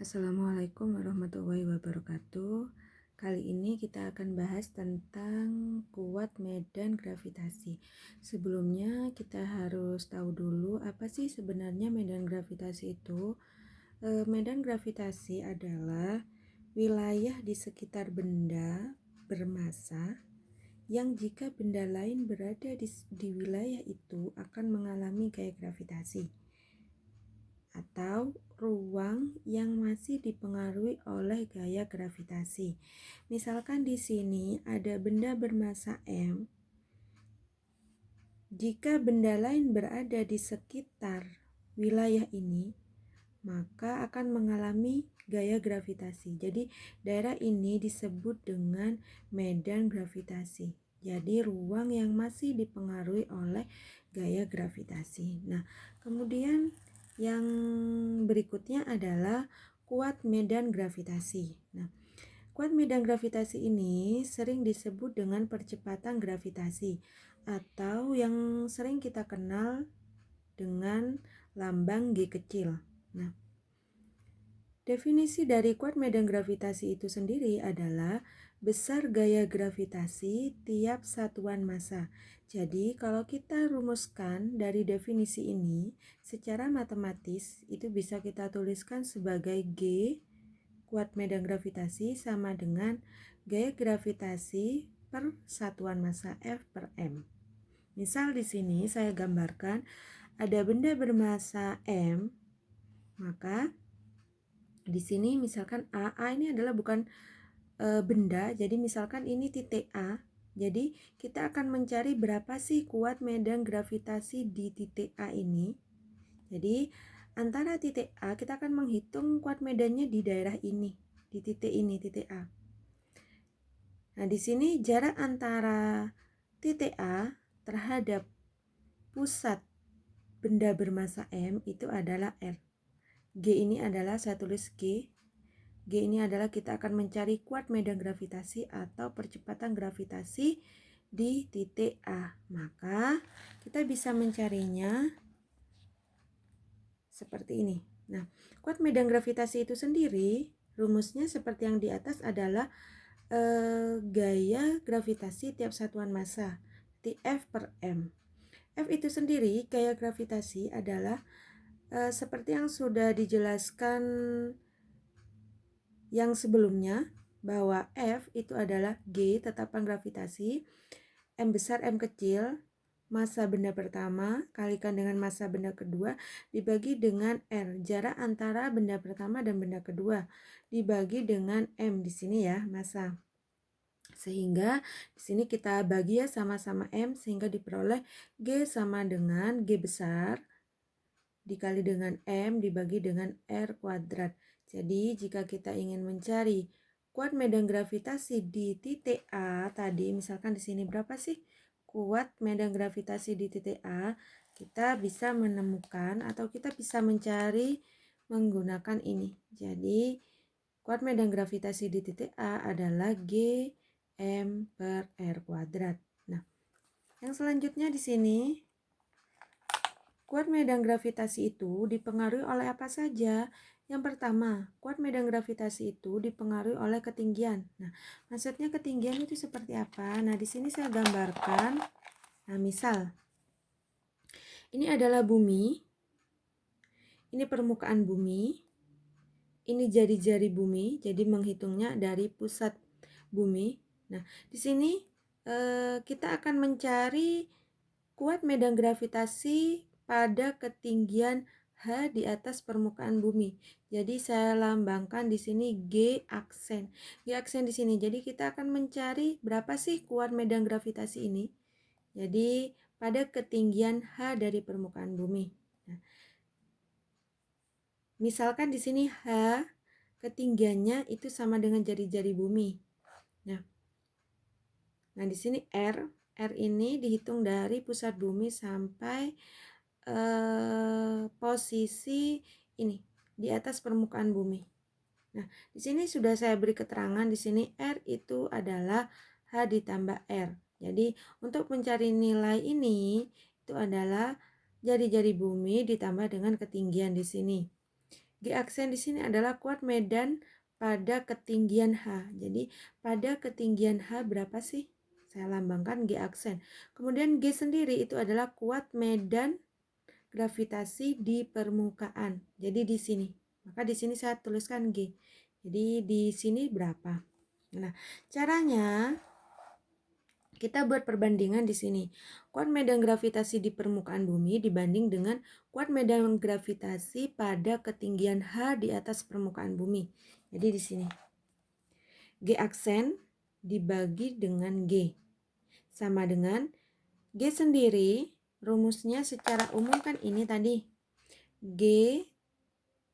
Assalamualaikum warahmatullahi wabarakatuh. Kali ini kita akan bahas tentang kuat medan gravitasi. Sebelumnya kita harus tahu dulu apa sih sebenarnya medan gravitasi itu. Medan gravitasi adalah wilayah di sekitar benda bermassa yang jika benda lain berada di wilayah itu akan mengalami gaya gravitasi, atau ruang yang masih dipengaruhi oleh gaya gravitasi. Misalkan di sini ada benda bermassa M. Jika benda lain berada di sekitar wilayah ini, maka akan mengalami gaya gravitasi. Jadi daerah ini disebut dengan medan gravitasi. Jadi ruang yang masih dipengaruhi oleh gaya gravitasi. Nah, kemudian yang berikutnya adalah kuat medan gravitasi. Nah, kuat medan gravitasi ini sering disebut dengan percepatan gravitasi atau yang sering kita kenal dengan lambang G kecil. Nah, definisi dari kuat medan gravitasi itu sendiri adalah besar gaya gravitasi tiap satuan massa. Jadi, kalau kita rumuskan dari definisi ini secara matematis, itu bisa kita tuliskan sebagai G kuat medan gravitasi sama dengan gaya gravitasi per satuan massa F per M. Misal di sini saya gambarkan ada benda bermassa M, maka di sini misalkan A ini adalah bukan benda, jadi misalkan ini titik A. Jadi kita akan mencari berapa sih kuat medan gravitasi di titik A ini. Jadi antara titik A kita akan menghitung kuat medannya di daerah ini, di titik ini, titik A. Nah, di sini jarak antara titik A terhadap pusat benda bermassa M itu adalah R. G ini adalah, saya tulis G. G ini adalah kita akan mencari kuat medan gravitasi atau percepatan gravitasi di titik A. Maka kita bisa mencarinya seperti ini. Nah, kuat medan gravitasi itu sendiri rumusnya seperti yang di atas adalah gaya gravitasi tiap satuan massa, di F per M. F itu sendiri gaya gravitasi adalah seperti yang sudah dijelaskan yang sebelumnya, bahwa F itu adalah G tetapan gravitasi, M besar M kecil, massa benda pertama kalikan dengan massa benda kedua dibagi dengan R, jarak antara benda pertama dan benda kedua, dibagi dengan M di sini ya, massa. Sehingga di sini kita bagi ya sama-sama M sehingga diperoleh G sama dengan G besar dikali dengan M dibagi dengan R kuadrat. Jadi jika kita ingin mencari kuat medan gravitasi di titik A tadi, misalkan di sini berapa sih kuat medan gravitasi di titik A, kita bisa menemukan atau kita bisa mencari menggunakan ini. Jadi kuat medan gravitasi di titik A adalah G M per R kuadrat. Nah, yang selanjutnya di sini kuat medan gravitasi itu dipengaruhi oleh apa saja? Yang pertama, kuat medan gravitasi itu dipengaruhi oleh ketinggian. Nah, maksudnya ketinggian itu seperti apa? Nah, di sini saya gambarkan. Nah, misal ini adalah bumi. Ini permukaan bumi. Ini jari-jari bumi. Jadi menghitungnya dari pusat bumi. Nah, di sini kita akan mencari kuat medan gravitasi pada ketinggian H di atas permukaan bumi. Jadi saya lambangkan di sini G aksen. G aksen di sini. Jadi kita akan mencari berapa sih kuat medan gravitasi ini. Jadi pada ketinggian H dari permukaan bumi. Nah, misalkan di sini H ketinggiannya itu sama dengan jari-jari bumi. Nah, di sini R ini dihitung dari pusat bumi sampai posisi ini di atas permukaan bumi. Nah, di sini sudah saya beri keterangan di sini R itu adalah H ditambah R. Jadi, untuk mencari nilai ini itu adalah jari-jari bumi ditambah dengan ketinggian di sini. G aksen di sini adalah kuat medan pada ketinggian H. Jadi pada ketinggian H berapa sih? Saya lambangkan G aksen. Kemudian G sendiri itu adalah kuat medan gravitasi di permukaan. Jadi di sini. Maka di sini saya tuliskan G. Jadi di sini berapa? Nah, caranya kita buat perbandingan di sini. Kuat medan gravitasi di permukaan bumi dibanding dengan kuat medan gravitasi pada ketinggian H di atas permukaan bumi. Jadi di sini. G aksen dibagi dengan G. Sama dengan G sendiri, rumusnya secara umum kan ini tadi. G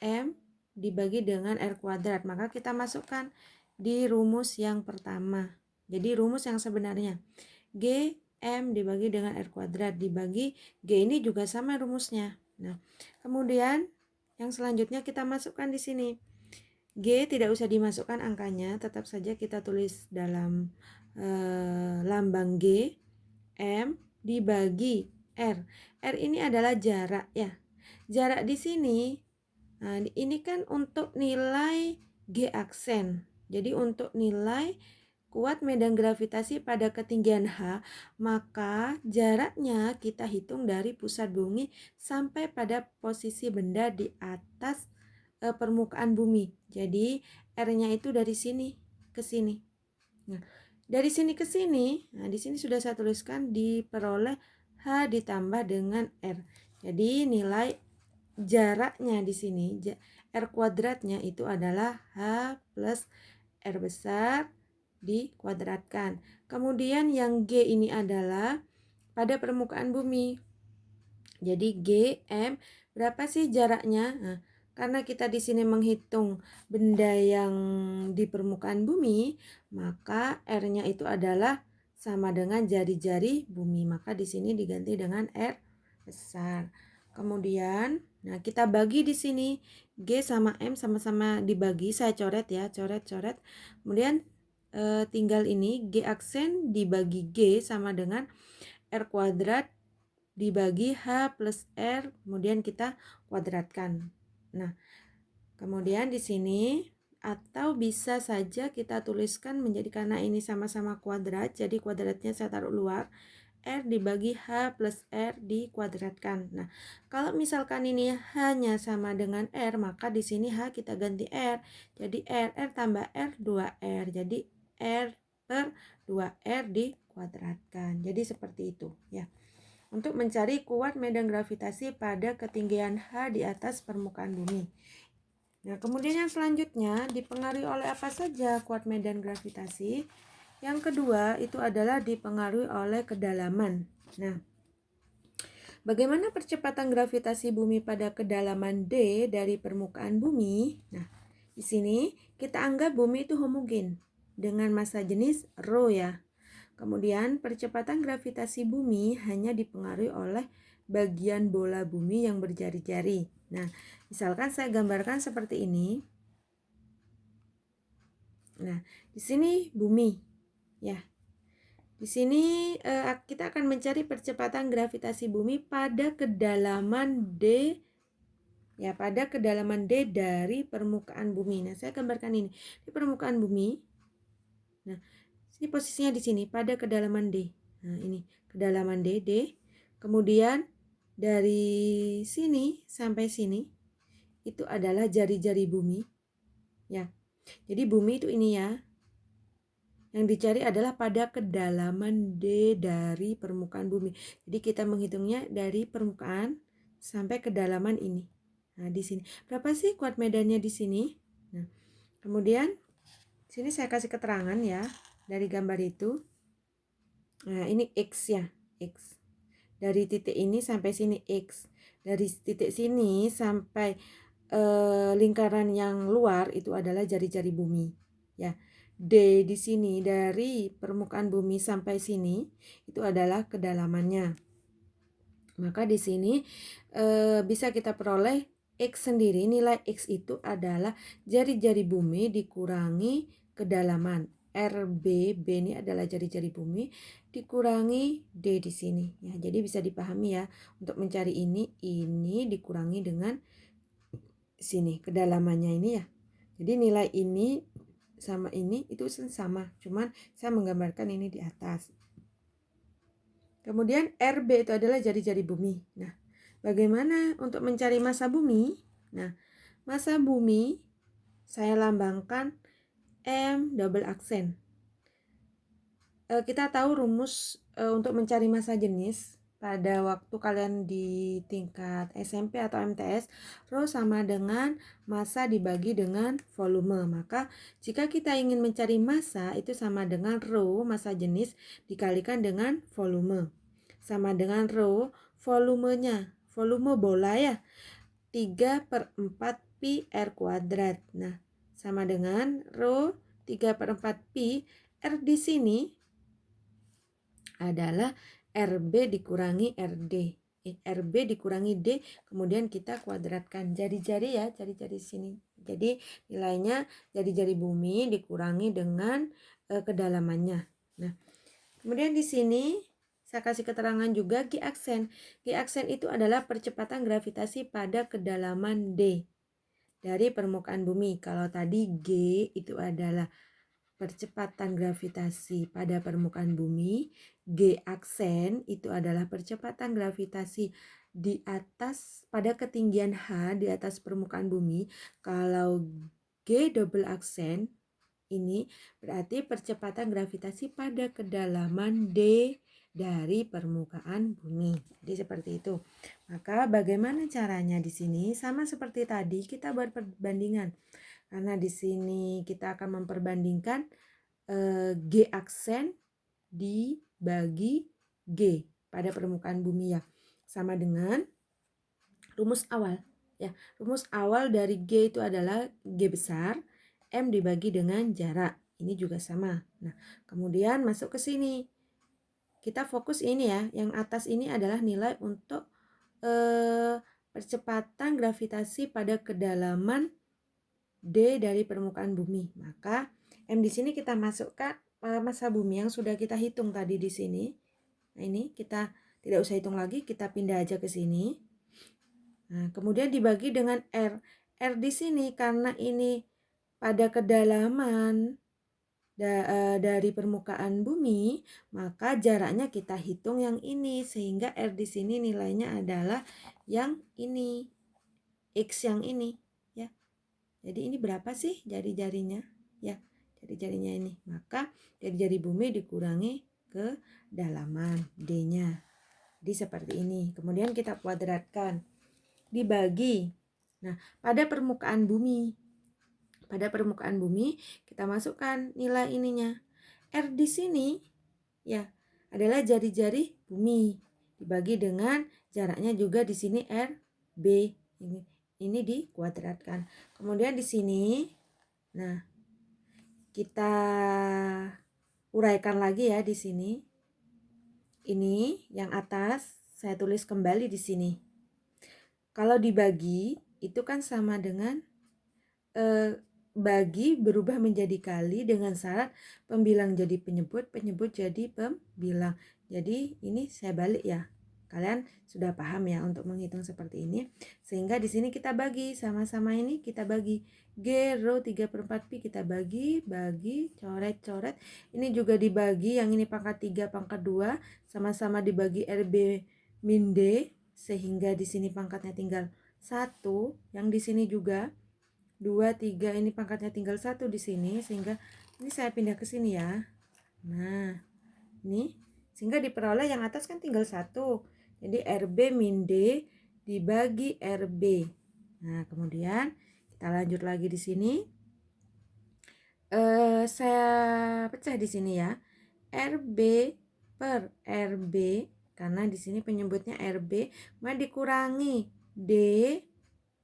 M dibagi dengan R kuadrat. Maka kita masukkan di rumus yang pertama. Jadi rumus yang sebenarnya. G M dibagi dengan R kuadrat dibagi G ini juga sama rumusnya. Nah, kemudian yang selanjutnya kita masukkan di sini. G tidak usah dimasukkan angkanya, tetap saja kita tulis dalam lambang G. M dibagi R. R ini adalah jarak ya. Jarak di sini, nah ini kan untuk nilai G aksen. Jadi untuk nilai kuat medan gravitasi pada ketinggian H, maka jaraknya kita hitung dari pusat bumi sampai pada posisi benda di atas permukaan bumi. Jadi R-nya itu dari sini ke sini. Nah, dari sini ke sini, nah di sini sudah saya tuliskan diperoleh H ditambah dengan R. Jadi nilai jaraknya di sini R kuadratnya itu adalah H plus R besar dikuadratkan. Kemudian yang G ini adalah pada permukaan bumi. Jadi G, M, berapa sih jaraknya? Nah, karena kita di sini menghitung benda yang di permukaan bumi, maka R-nya itu adalah sama dengan jari-jari bumi. Maka di sini diganti dengan R besar. Kemudian, nah kita bagi di sini G sama M sama-sama dibagi. Saya coret ya, coret-coret. Kemudian tinggal ini G aksen dibagi G sama dengan R kuadrat dibagi H plus R, kemudian kita kuadratkan. Nah, kemudian di sini atau bisa saja kita tuliskan menjadi, karena ini sama-sama kuadrat, jadi kuadratnya saya taruh luar. R dibagi H plus R dikuadratkan. Nah, kalau misalkan ini hanya sama dengan R, maka di sini H kita ganti R. Jadi R tambah R 2R. Jadi R per 2R dikuadratkan. Jadi seperti itu ya. Untuk mencari kuat medan gravitasi pada ketinggian H di atas permukaan bumi. Nah, kemudian yang selanjutnya dipengaruhi oleh apa saja kuat medan gravitasi? Yang kedua itu adalah dipengaruhi oleh kedalaman. Nah, bagaimana percepatan gravitasi bumi pada kedalaman D dari permukaan bumi? Nah, di sini kita anggap bumi itu homogen dengan massa jenis rho ya. Kemudian percepatan gravitasi bumi hanya dipengaruhi oleh bagian bola bumi yang berjari-jari. Nah, misalkan saya gambarkan seperti ini. Nah, di sini bumi ya. Di sini kita akan mencari percepatan gravitasi bumi pada kedalaman D ya, pada kedalaman D dari permukaan bumi. Nah, saya gambarkan ini di permukaan bumi. Nah, ini posisinya di sini pada kedalaman D. Nah, ini kedalaman D. Kemudian dari sini sampai sini itu adalah jari-jari bumi. Ya. Jadi bumi itu ini ya. Yang dicari adalah pada kedalaman D dari permukaan bumi. Jadi kita menghitungnya dari permukaan sampai kedalaman ini. Nah, di sini. Berapa sih kuat medannya di sini? Nah, kemudian sini saya kasih keterangan ya dari gambar itu. Nah, ini X ya, X. Dari titik ini sampai sini X. Dari titik sini sampai lingkaran yang luar itu adalah jari-jari bumi. Ya. D di sini dari permukaan bumi sampai sini itu adalah kedalamannya. Maka di sini bisa kita peroleh X sendiri, nilai X itu adalah jari-jari bumi dikurangi kedalaman. RB, B ini adalah jari-jari bumi dikurangi D di sini ya. Jadi bisa dipahami ya, untuk mencari ini dikurangi dengan di sini kedalamannya ini ya. Jadi nilai ini sama ini itu sama, cuman saya menggambarkan ini di atas. Kemudian RB itu adalah jari-jari bumi. Nah, bagaimana untuk mencari massa bumi? Nah, massa bumi saya lambangkan M double aksen. Kita tahu rumus untuk mencari massa jenis pada waktu kalian di tingkat SMP atau MTS, rho sama dengan massa dibagi dengan volume. Maka jika kita ingin mencari massa itu sama dengan rho massa jenis dikalikan dengan volume. Sama dengan rho volumenya, volume bola ya, 3/4 pi R kuadrat. Nah, sama dengan rho 3/4 pi R di sini adalah RB dikurangi RD. RB dikurangi D, kemudian kita kuadratkan jari-jari ya, jari-jari sini. Jadi nilainya jari-jari bumi dikurangi dengan kedalamannya. Nah, kemudian di sini saya kasih keterangan juga G aksen. G aksen itu adalah percepatan gravitasi pada kedalaman D dari permukaan bumi. Kalau tadi G itu adalah percepatan gravitasi pada permukaan bumi, G aksen itu adalah percepatan gravitasi di atas pada ketinggian H di atas permukaan bumi. Kalau G double aksen ini berarti percepatan gravitasi pada kedalaman D dari permukaan bumi. Jadi seperti itu. Maka bagaimana caranya di sini? Sama seperti tadi kita buat perbandingan. Karena di sini kita akan memperbandingkan G aksen dibagi G pada permukaan bumi ya. Sama dengan rumus awal ya. Rumus awal dari G itu adalah G besar M dibagi dengan jarak. Ini juga sama. Nah, kemudian masuk ke sini. Kita fokus ini ya. Yang atas ini adalah nilai untuk percepatan gravitasi pada kedalaman D dari permukaan bumi. Maka M di sini kita masukkan massa bumi yang sudah kita hitung tadi di sini. Nah, ini kita tidak usah hitung lagi, kita pindah aja ke sini. Nah, kemudian dibagi dengan R. R di sini karena ini pada kedalaman dari permukaan bumi, maka jaraknya kita hitung yang ini sehingga R di sini nilainya adalah yang ini, X yang ini ya. Jadi ini berapa sih jari-jarinya? Ya, jari-jarinya ini. Maka jari-jari bumi dikurangi kedalaman D-nya. Jadi seperti ini. Kemudian kita kuadratkan. Dibagi. Nah, pada permukaan bumi. Pada permukaan bumi kita masukkan nilai ininya. R di sini ya adalah jari-jari bumi. Dibagi dengan jaraknya juga di sini RB. Ini dikuadratkan. Kemudian di sini, nah kita uraikan lagi ya di sini. Ini yang atas saya tulis kembali di sini. Kalau dibagi itu kan sama dengan bagi berubah menjadi kali dengan syarat pembilang jadi penyebut, penyebut jadi pembilang. Jadi ini saya balik ya. Kalian sudah paham ya untuk menghitung seperti ini. Sehingga di sini kita bagi sama-sama ini kita bagi. G rho 3/4 pi kita bagi, coret-coret. Ini juga dibagi, yang ini pangkat 3, pangkat 2. Sama-sama dibagi RB min D. Sehingga di sini pangkatnya tinggal 1. Yang di sini juga 2, 3, ini pangkatnya tinggal 1 di sini. Sehingga ini saya pindah ke sini ya. Nah, ini. Sehingga diperoleh yang atas kan tinggal 1. Jadi RB min D dibagi RB. Nah, kemudian kita lanjut lagi di sini. Saya pecah di sini ya. RB per RB karena di sini penyebutnya RB, kemudian dikurangi D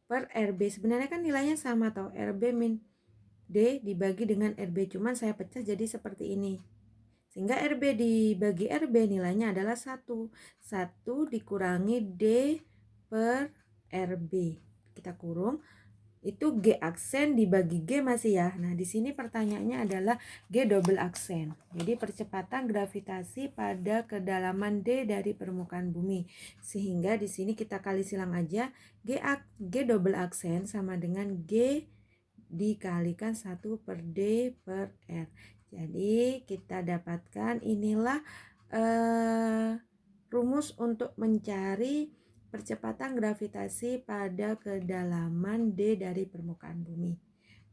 per RB. Sebenarnya kan nilainya sama toh, RB min D dibagi dengan RB, cuman saya pecah jadi seperti ini. Sehingga RB dibagi RB nilainya adalah 1. 1 dikurangi D per RB. Kita kurung. itu G aksen dibagi G masih ya. Nah, di sini pertanyaannya adalah G double aksen. Jadi percepatan gravitasi pada kedalaman D dari permukaan bumi. Sehingga di sini kita kali silang aja G double aksen sama dengan G dikalikan 1 per D per R. Jadi kita dapatkan inilah rumus untuk mencari percepatan gravitasi pada kedalaman D dari permukaan bumi.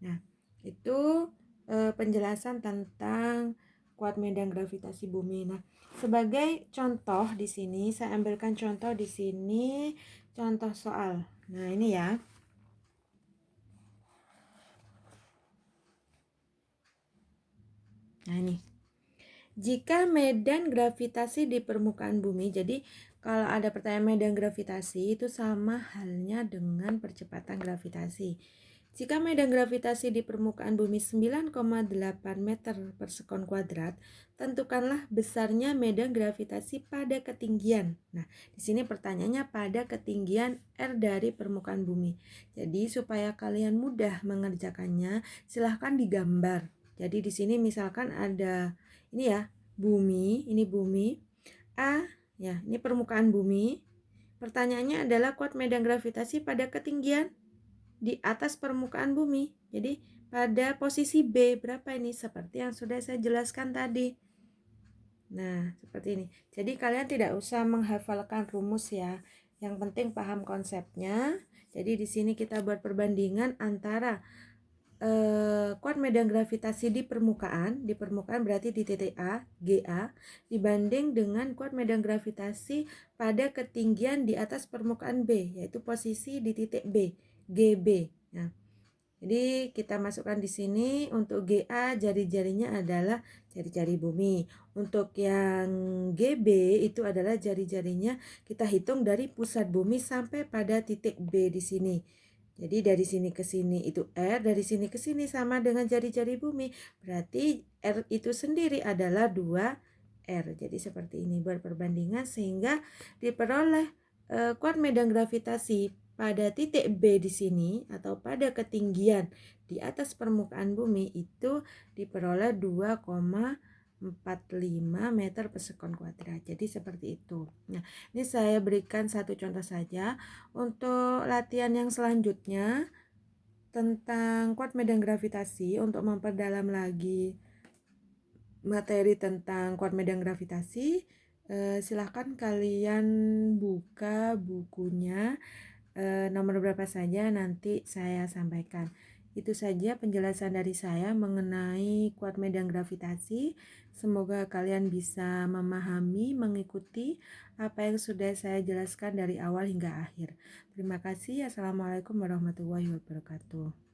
Nah, itu penjelasan tentang kuat medan gravitasi bumi. Nah, sebagai contoh di sini saya ambilkan contoh di sini contoh soal. Nah, ini ya. Nah, ini. Jika medan gravitasi di permukaan bumi, jadi kalau ada pertanyaan medan gravitasi itu sama halnya dengan percepatan gravitasi. Jika medan gravitasi di permukaan bumi 9,8 meter per sekon kuadrat, tentukanlah besarnya medan gravitasi pada ketinggian. Nah, di sini pertanyaannya pada ketinggian R dari permukaan bumi. Jadi supaya kalian mudah mengerjakannya, silahkan digambar. Jadi di sini misalkan ada ini ya, ini bumi. A, ya, ini permukaan bumi. Pertanyaannya adalah kuat medan gravitasi pada ketinggian di atas permukaan bumi. Jadi pada posisi B berapa ini? Seperti yang sudah saya jelaskan tadi. Nah, seperti ini. Jadi kalian tidak usah menghafalkan rumus ya. Yang penting paham konsepnya. Jadi di sini kita buat perbandingan antara kuat medan gravitasi di permukaan berarti di titik A, GA, dibanding dengan kuat medan gravitasi pada ketinggian di atas permukaan B, yaitu posisi di titik B, GB. Nah, jadi kita masukkan di sini untuk GA jari-jarinya adalah jari-jari bumi. Untuk yang GB itu adalah jari-jarinya kita hitung dari pusat bumi sampai pada titik B di sini. Jadi dari sini ke sini itu R, dari sini ke sini sama dengan jari-jari bumi. Berarti R itu sendiri adalah 2R. Jadi seperti ini buat perbandingan sehingga diperoleh kuat medan gravitasi pada titik B di sini atau pada ketinggian di atas permukaan bumi itu diperoleh 2,45 meter per sekon kuadrat. Jadi seperti itu. Nah, ini saya berikan satu contoh saja. Untuk latihan yang selanjutnya tentang kuat medan gravitasi, untuk memperdalam lagi materi tentang kuat medan gravitasi, silahkan kalian buka bukunya, nomor berapa saja nanti saya sampaikan. Itu saja penjelasan dari saya mengenai kuat medan gravitasi. Semoga kalian bisa memahami, mengikuti apa yang sudah saya jelaskan dari awal hingga akhir. Terima kasih. Assalamualaikum warahmatullahi wabarakatuh.